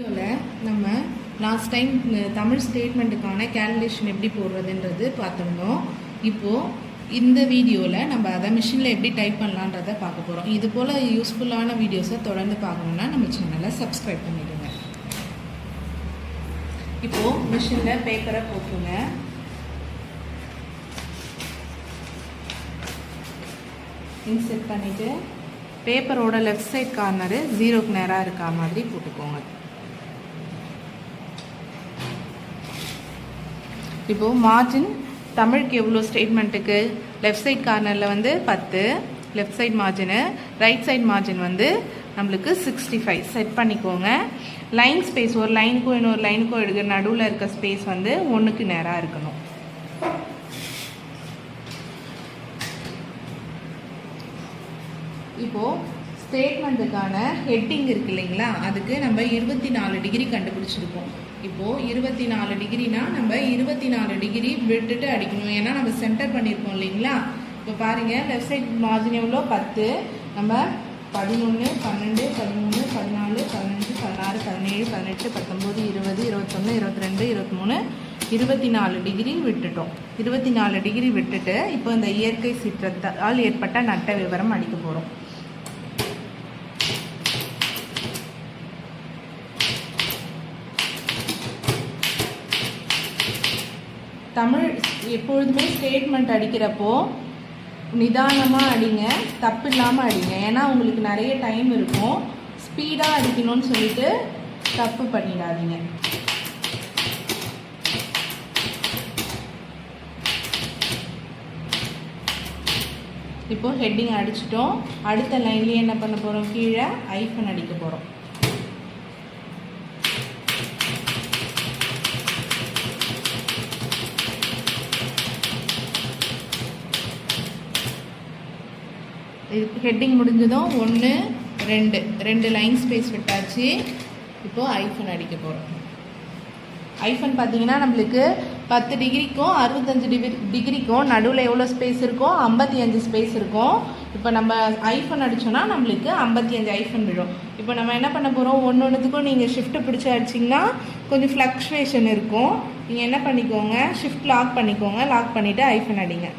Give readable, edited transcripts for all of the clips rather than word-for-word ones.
வீடியோவில் நம்ம last time Tamil ஸ்டேட்மெண்ட்டுக்கான calculation எப்படி போடுறதுன்றது பார்த்துருந்தோம். இப்போது இந்த வீடியோவில் நம்ம அதை மிஷினில் எப்படி டைப் பண்ணலான்றதை பார்க்க போகிறோம். இது போல் யூஸ்ஃபுல்லான வீடியோஸை தொடர்ந்து பார்க்கணுன்னா நம்ம சேனலை சப்ஸ்கிரைப் பண்ணிவிடுங்க. இப்போது மிஷினில் பேப்பரை போட்டுருங்க. இன்செர்ட் பண்ணிவிட்டு பேப்பரோட லெஃப்ட் சைட் கார்னரு 0க்கு நேராக இருக்கா மாதிரி போட்டுக்கோங்க. இப்போது மார்ஜின் தமிழுக்கு எவ்வளோ ஸ்டேட்மெண்ட்டுக்கு லெஃப்ட் சைட் கார்னரில் வந்து 10 left side margin, right side margin வந்து நம்மளுக்கு 65 செட் பண்ணிக்கோங்க. லைன் ஸ்பேஸ் ஒரு லைனுக்கும் இன்னொரு லைனுக்கும் எடுக்கிற நடுவில் இருக்க ஸ்பேஸ் வந்து 1க்கு நேராக இருக்கணும். இப்போது ஸ்டேட்மெண்ட்டுக்கான ஹெட்டிங் இருக்கு இல்லைங்களா, அதுக்கு நம்ம 24 டிகிரி கண்டுபிடிச்சிருக்கோம். இப்போது 24 டிகிரினா நம்ம 24 டிகிரி விட்டுட்டு அடிக்கணும். ஏன்னா நம்ம சென்டர் பண்ணியிருக்கோம் இல்லைங்களா. இப்போ பாருங்கள், லெஃப்ட் சைட் மார்ஜின் எவ்வளோ 10, நம்ம 11, 12, 13, 14, 15, 16, 17, 18, 19, 20, 21, 22, 23, 24 டிகிரி விட்டுட்டோம். 24 டிகிரி விட்டுட்டு இப்போ இந்த இயற்கை சீற்றத்தால் ஏற்பட்ட நட்ட விவரம் அடிக்க போகிறோம். தமிழ் எப்பொழுதுமே ஸ்டேட்மெண்ட் அடிக்கிறப்போ நிதானமாக அடிங்க, தப்பு இல்லாமல் அடிங்க. ஏன்னா உங்களுக்கு நிறைய டைம் இருக்கும். ஸ்பீடாக அடிக்கணும்னு சொல்லிட்டு தப்பு பண்ணிடாதீங்க. இப்போது ஹெட்டிங் அடிச்சிட்டோம். அடுத்த லைன்லேயே என்ன பண்ண போகிறோம், கீழே ஐஃபன் அடிக்க போகிறோம். இது ஹெட்டிங் முடிஞ்சதும் 1 2 லைன் ஸ்பேஸ் விட்டாச்சு. இப்போது ஐஃபன் அடிக்க போகிறோம். ஐஃபன் பார்த்தீங்கன்னா நம்மளுக்கு 10 டிகிரிக்கும் 65 டிகிரிக்கும் நடுவில் எவ்வளோ ஸ்பேஸ் இருக்கும், 55 ஸ்பேஸ் இருக்கும். இப்போ நம்ம ஐஃபன் அடித்தோன்னா நம்மளுக்கு 55 ஐஃபன் விடும். இப்போ நம்ம என்ன பண்ண போகிறோம், ஒன்றுத்துக்கும் நீங்கள் ஷிஃப்ட்டு பிடிச்சி அடிச்சிங்கன்னா கொஞ்சம் ஃப்ளக்ஷுவேஷன் இருக்கும். நீங்கள் என்ன பண்ணிக்கோங்க, ஷிஃப்ட் லாக் பண்ணிக்கோங்க. லாக் பண்ணிவிட்டு ஐஃபன் அடிங்க.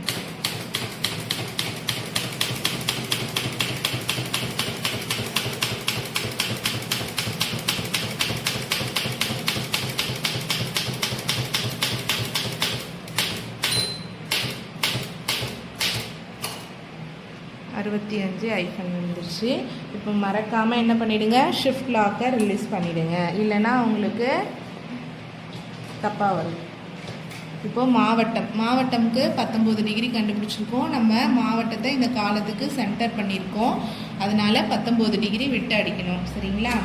ஐஃபன் வந்துருச்சு. இப்போ மறக்காமல் என்ன பண்ணிவிடுங்க, ஷிஃப்ட் லாக்கை ரிலீஸ் பண்ணிவிடுங்க, இல்லைன்னா உங்களுக்கு தப்பாக வரும். இப்போது மாவட்டம்க்கு 19 டிகிரி கண்டுபிடிச்சிருக்கோம். நம்ம மாவட்டத்தை இந்த காலத்துக்கு சென்டர் பண்ணியிருக்கோம். அதனால் 19 டிகிரி விட்டு அடிக்கணும். சரிங்களா?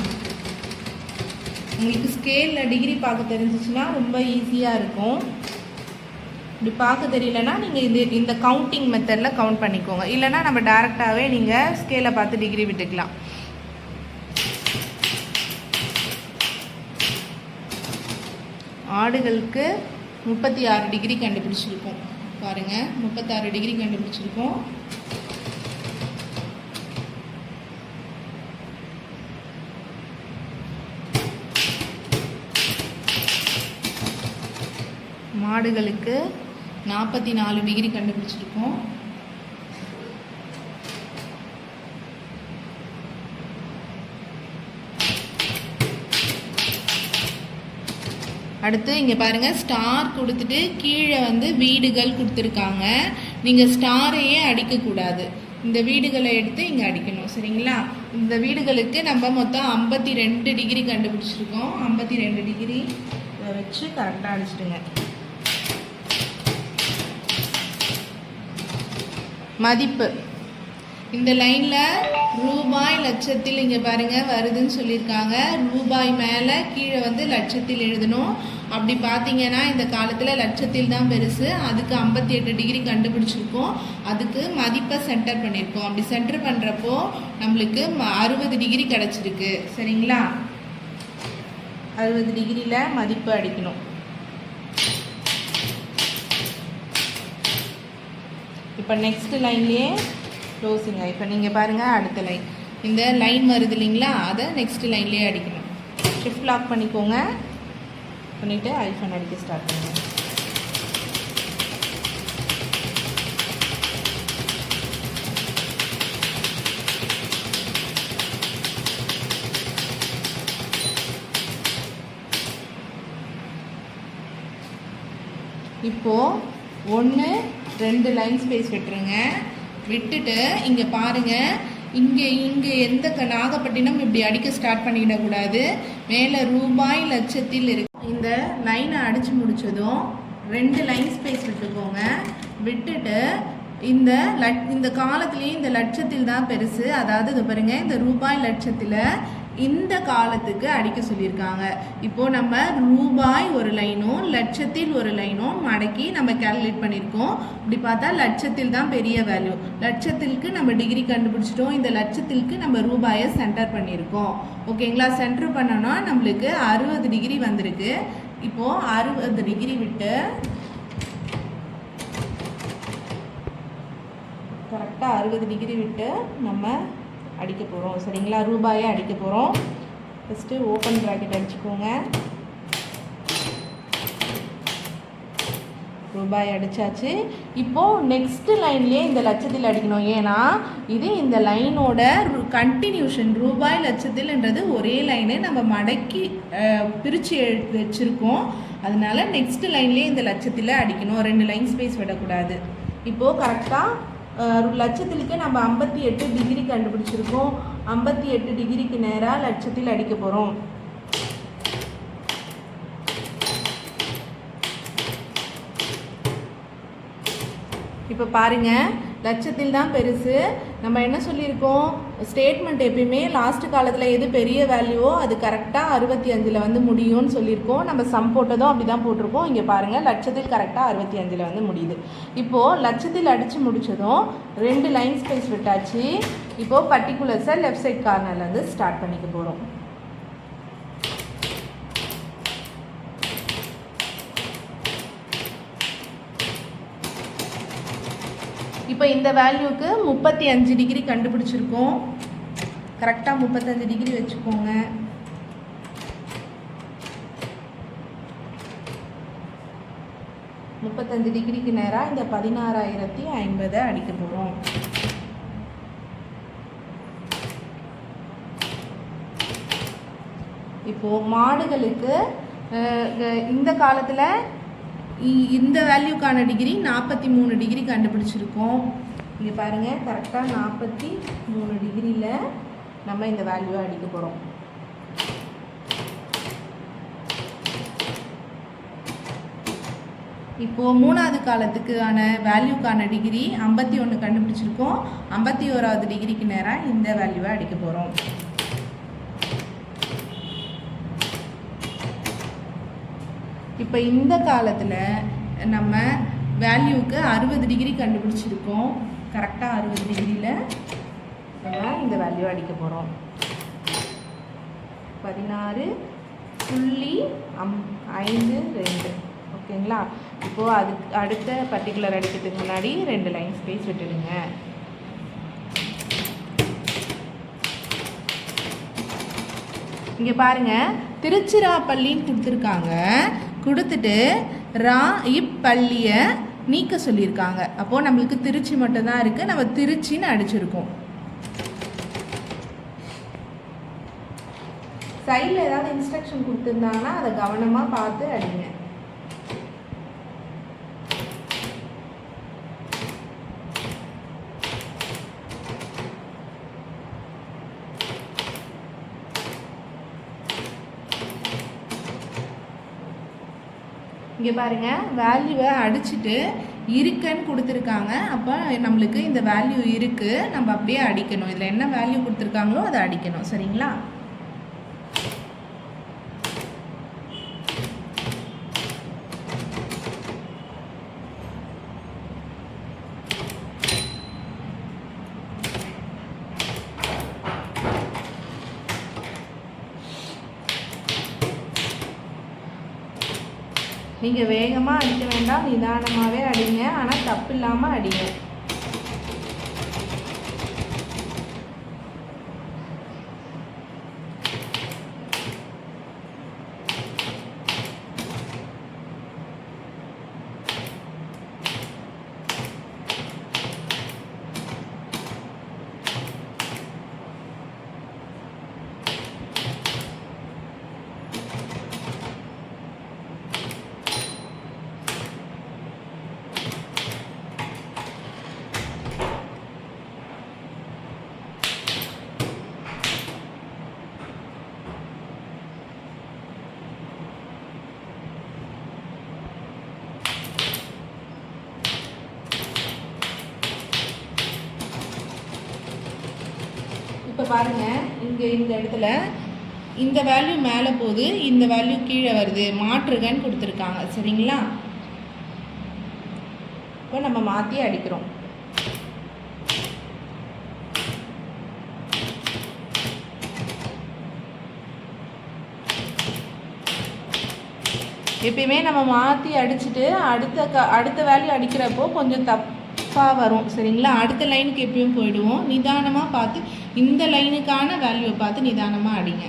உங்களுக்கு ஸ்கேலில் டிகிரி பார்க்க தெரிஞ்சிச்சுன்னா ரொம்ப ஈஸியாக இருக்கும். இப்படி பார்க்க தெரியலனா நீங்கள் இந்த கவுண்டிங் மெத்தடில் கவுண்ட் பண்ணிக்கோங்க. இல்லைனா நம்ம டேரெக்டாகவே நீங்கள் ஸ்கேலை பார்த்து டிகிரி விட்டுக்கலாம். ஆடுகளுக்கு 36 டிகிரி கண்டுபிடிச்சிருக்கோம். பாருங்கள், 36 டிகிரி கண்டுபிடிச்சிருக்கோம். மாடுகளுக்கு 44 டிகிரி கண்டுபிடிச்சிருக்கோம். அடுத்து இங்கே பாருங்கள், ஸ்டார் கொடுத்துட்டு கீழே வந்து வீடுகள் கொடுத்துருக்காங்க. நீங்கள் ஸ்டாரையே அடிக்கக்கூடாது, இந்த வீடுகளை எடுத்து இங்கே அடிக்கணும். சரிங்களா? இந்த வீடுகளுக்கு நம்ம மொத்தம் 52 டிகிரி கண்டுபிடிச்சிருக்கோம். 52 டிகிரி வச்சு கரெக்டாக அடிச்சிடுங்க. மதிப்பு இந்த லைனில் ரூபாய் லட்சத்தில் இங்கே பாருங்கள் வருதுன்னு சொல்லியிருக்காங்க. ரூபாய் மேலே கீழே வந்து லட்சத்தில் எழுதணும். அப்படி பார்த்தீங்கன்னா இந்த காலத்தில் லட்சத்தில் தான் பெருசு. அதுக்கு 58 டிகிரி கண்டுபிடிச்சிருக்கோம். அதுக்கு மதிப்பை சென்டர் பண்ணியிருக்கோம். அப்படி சென்டர் பண்ணுறப்போ நம்மளுக்கு 60 டிகிரி கிடச்சிருக்கு. சரிங்களா? 60 டிகிரியில் மதிப்பு அடிக்கணும். இப்போ நெக்ஸ்ட் லைன்லேயே க்ளோசிங். இப்போ நீங்கள் பாருங்கள், அடுத்த லைன் இந்த லைன் வருது இல்லைங்களா, அதை நெக்ஸ்ட் லைன்லேயே அடிக்கணும். ஷிஃப்ட் லாக் பண்ணிக்கோங்க. பண்ணிவிட்டு ஐஃபன் அடிக்க ஸ்டார்ட் பண்ணுங்கள். இப்போது 1 2 லைன் ஸ்பேஸ் விட்டுருங்க. விட்டுட்டு இங்கே பாருங்கள், இங்கே எந்த நாகப்பட்டினம் இப்படி அடிக்க ஸ்டார்ட் பண்ணிடக்கூடாது. மேலே ரூபாய் லட்சத்தில் இருக்கு. இந்த லைனை அடித்து முடித்ததும் 2 லைன் ஸ்பேஸ் விட்டுக்கோங்க. விட்டுட்டு இந்த காலத்துலேயே இந்த லட்சத்தில் தான் பெருசு. அதாவது இது பாருங்கள், இந்த ரூபாய் லட்சத்தில் இந்த காலத்துக்கு அடிக்க சொல்லியிருக்காங்க. இப்போது நம்ம ரூபாய் ஒரு லைனும் லட்சத்தில் ஒரு லைனும் மடக்கி நம்ம கேல்குலேட் பண்ணியிருக்கோம். இப்படி பார்த்தா லட்சத்தில் தான் பெரிய வேல்யூ. லட்சத்திற்கு நம்ம டிகிரி கண்டுபிடிச்சிட்டோம். இந்த லட்சத்திற்கு நம்ம ரூபாயை சென்டர் பண்ணியிருக்கோம். ஓகேங்களா? சென்டர் பண்ணோன்னா நம்மளுக்கு 60 டிகிரி வந்திருக்கு. இப்போது 60 டிகிரி விட்டு கரெக்டாக 60 டிகிரி விட்டு நம்ம அடிக்க போகிறோம். சரிங்களா? ரூபாயை அடிக்க போகிறோம். ஃபஸ்ட்டு ஓப்பன் ப்ராக்கெட் அடிச்சுக்கோங்க. ரூபாய் அடித்தாச்சு. இப்போது நெக்ஸ்ட்டு லைன்லேயே இந்த லட்சத்தில் அடிக்கணும். ஏன்னா இது இந்த லைனோட கண்டினியூஷன். ரூபாய் லட்சத்தில்ன்றது ஒரே லைனு நம்ம மடக்கி பிரித்து வச்சுருக்கோம். அதனால நெக்ஸ்ட்டு லைன்லேயே இந்த லட்சத்தில் அடிக்கணும். 2 லைன் ஸ்பேஸ் விடக்கூடாது. இப்போது கரெக்டாக லட்சத்திலுக்கு நம்ம 58 டிகிரி கண்டுபிடிச்சிருக்கோம். 58 டிகிரிக்கு நேராக லட்சத்தில் அடிக்க போகிறோம். இப்போ பாருங்கள், லட்சத்தில் தான் பெருசு. நம்ம என்ன சொல்லியிருக்கோம், ஸ்டேட்மெண்ட் எப்பயுமே லாஸ்ட் காலத்தில் எது பெரிய வேல்யூவோ அது கரெக்டாக 65 வந்து முடியும்னு சொல்லியிருக்கோம். நம்ம சம் போட்டதும் அப்படி தான் போட்டிருக்கோம். இங்கே பாருங்கள், லட்சத்தில் கரெக்டாக 65 வந்து முடியுது. இப்போது லட்சத்தில் அடித்து முடித்ததும் 2 லைன் ஸ்பேஸ் விட்டாச்சு. இப்போது பர்டிகுலர்ஸை லெஃப்ட் சைட் கார்னர்லேருந்து ஸ்டார்ட் பண்ணிக்க போகிறோம். இப்போ இந்த வேல்யூக்கு 35 டிகிரி கண்டுபிடிச்சிருக்கோம். கரெக்டாக 35 டிகிரி வச்சுக்கோங்க. டிகிரிக்கு நேராக இந்த 16,050 அடிக்க போகிறோம். இப்போது மாடுகளுக்கு இந்த காலத்தில் இந்த வேல்யூக்கான டிகிரி 43 டிகிரி கண்டுபிடிச்சிருக்கோம். இங்கே பாருங்கள், கரெக்டாக 43 டிகிரியில் நம்ம இந்த வேல்யூவை அடிக்க போகிறோம். இப்போது 3வது காலத்துக்கான வேல்யூக்கான டிகிரி 51 கண்டுபிடிச்சிருக்கோம். 51வது டிகிரிக்கு நேராக இந்த வேல்யூவை அடிக்க போகிறோம். இப்போ இந்த காலத்தில் நம்ம வேல்யூவுக்கு 60 டிகிரி கண்டுபிடிச்சிருக்கோம். கரெக்டாக 60 டிகிரியில் நம்ம இந்த வேல்யூ அடிக்க போகிறோம். 16.52. ஓகேங்களா? இப்போது அதுக்கு அடுத்த பர்டிகுலர் அடிக்கிறதுக்கு முன்னாடி 2 லைன் ஸ்பேஸ் விட்டுடுங்க. இங்கே பாருங்கள், திருச்சிராப்பள்ளின்னு கொடுத்துருக்காங்க. கொடுத்துட்டு பள்ளியை நீக்க சொல்லியிருக்காங்க. அப்போது நம்மளுக்கு திருச்சி மட்டும்தான் இருக்குது. நம்ம திருச்சின்னு அடிச்சிருக்கோம். சைடில் ஏதாவது இன்ஸ்ட்ரக்ஷன் கொடுத்துருந்தாங்கன்னா அதை கவனமாக பார்த்து அடிங்க. இங்கே பாருங்கள், வேல்யூவை அடிச்சுட்டு இருக்குன்னு கொடுத்துருக்காங்க. அப்போ நம்மளுக்கு இந்த வேல்யூ இருக்குது, நம்ம அப்படியே அடிக்கணும். இதில் என்ன வேல்யூ கொடுத்துருக்காங்களோ அதை அடிக்கணும். சரிங்களா? நீங்கள் வேகமாக அடிக்க வேண்டாம், நிதானமாகவே அடிங்க. ஆனால் தப்பு இல்லாமல் அடிங்க. பாருங்கள், இங்கே இந்த இடத்துல இந்த வேல்யூ மேலே போகுது, இந்த வேல்யூ கீழே வருது, மாற்றுகன்னு கொடுத்துருக்காங்க. சரிங்களா? இப்போ நம்ம மாற்றி அடிக்கிறோம். எப்பயுமே நம்ம மாற்றி அடிச்சுட்டு அடுத்த வேல்யூ அடிக்கிறப்போ கொஞ்சம் தப்பாக வரும். சரிங்களா? அடுத்த லைனுக்கு எப்பயும் போயிடுவோம். நிதானமாக பார்த்து இந்த லைனுக்கான வேல்யூவை பார்த்து நிதானமாக அடிங்க.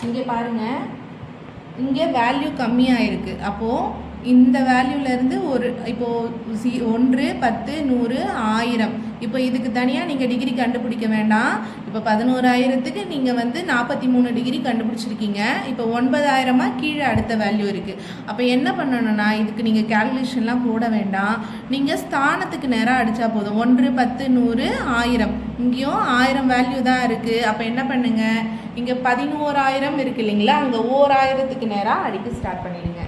இங்கே பாருங்கள், இங்கே வேல்யூ கம்மியாக இருக்குது. அப்போது இந்த வேல்யூலேருந்து இப்போது 1, 10, 100, 1000. இப்போ இதுக்கு தனியாக நீங்கள் டிகிரி கண்டுபிடிக்க வேண்டாம். இப்போ 11,000க்கு நீங்கள் 43 டிகிரி கண்டுபிடிச்சிருக்கீங்க. இப்போ 9,000 கீழே அடுத்த வேல்யூ இருக்குது. அப்போ என்ன பண்ணணும்னா, இதுக்கு நீங்கள் கேல்குலேஷன்லாம் போட வேண்டாம். நீங்கள் ஸ்தானத்துக்கு நேராக அடித்தா போதும். 1, 10, 100, 1000. இங்கேயும் 1000 வேல்யூ தான் இருக்குது. அப்போ என்ன பண்ணுங்கள், இங்கே 11,000 இருக்குது இல்லைங்களா, அங்கே 1000க்கு நேராக அடிக்க ஸ்டார்ட் பண்ணிடுங்க.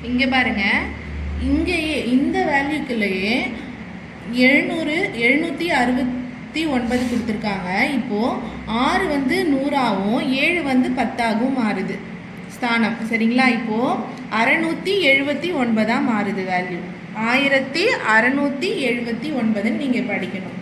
இங்கே பாருங்கள், இங்கேயே இந்த வேல்யூக்குள்ளேயே 769 கொடுத்துருக்காங்க. இப்போது 6 100ஆகவும் 7 10ஆகவும் மாறுது ஸ்தானம். சரிங்களா? இப்போது 679 மாறுது வேல்யூ. 1679 நீங்கள் படிக்கணும்.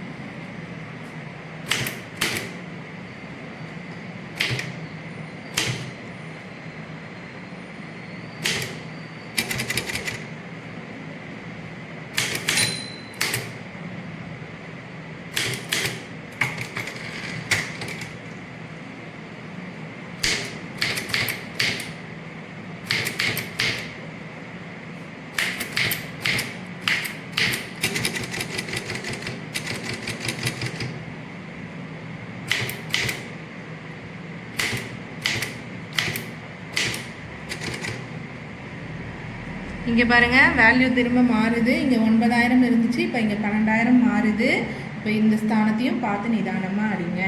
இங்கே பாருங்கள், வேல்யூ திரும்ப மாறுது. இங்கே 9,000 இருந்துச்சு, இப்போ இங்கே 12,000 மாறுது. இப்போ இந்த ஸ்தானத்தையும் பார்த்து நிதானமாக அடிங்க.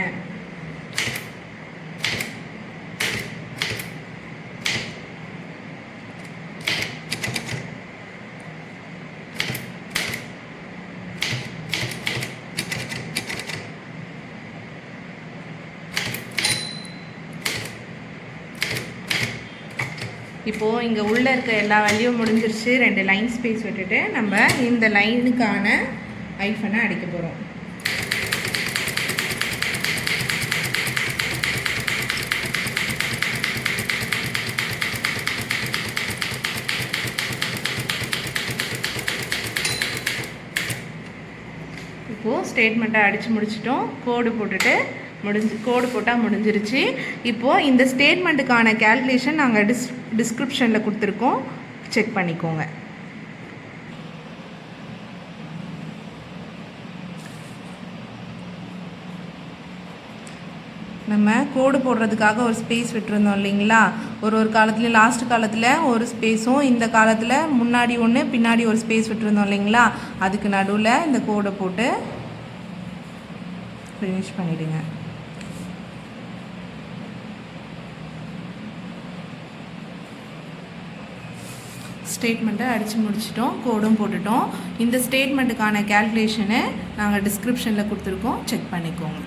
இப்போது இங்கே உள்ளே இருக்க எல்லா வேல்யூவும் முடிஞ்சிருச்சு. 2 லைன் ஸ்பேஸ் விட்டுட்டு நம்ம இந்த லைனுக்கான ஐஃபனை அடிக்க போகிறோம். ஸ்டேட்மெண்ட்டை அடித்து முடிச்சிட்டோம். கோடு போட்டால் முடிஞ்சிருச்சு. இப்போது இந்த ஸ்டேட்மெண்ட்டுக்கான கேல்குலேஷன் நாங்கள் டிஸ்கிரிப்ஷனில் கொடுத்துருக்கோம், செக் பண்ணிக்கோங்க. நம்ம கோடு போடுறதுக்காக ஒரு ஸ்பேஸ் விட்டுருந்தோம் இல்லைங்களா, ஒரு காலத்தில் லாஸ்ட் காலத்தில் ஒரு ஸ்பேஸும் இந்த காலத்தில் முன்னாடி ஒன்று பின்னாடி ஒரு ஸ்பேஸ் விட்டுருந்தோம் இல்லைங்களா, அதுக்கு நடுவில் இந்த கோடை போட்டு ஃபினிஷ் பண்ணிவிடுங்க. ஸ்டேட்மெண்ட்டை அடித்து முடிச்சிட்டோம், கோடும் போட்டுட்டோம். இந்த ஸ்டேட்மெண்ட்டுக்கான கேல்குலேஷனை நாங்கள் டிஸ்கிரிப்ஷனில் கொடுத்துருக்கோம், செக் பண்ணிக்கோங்க.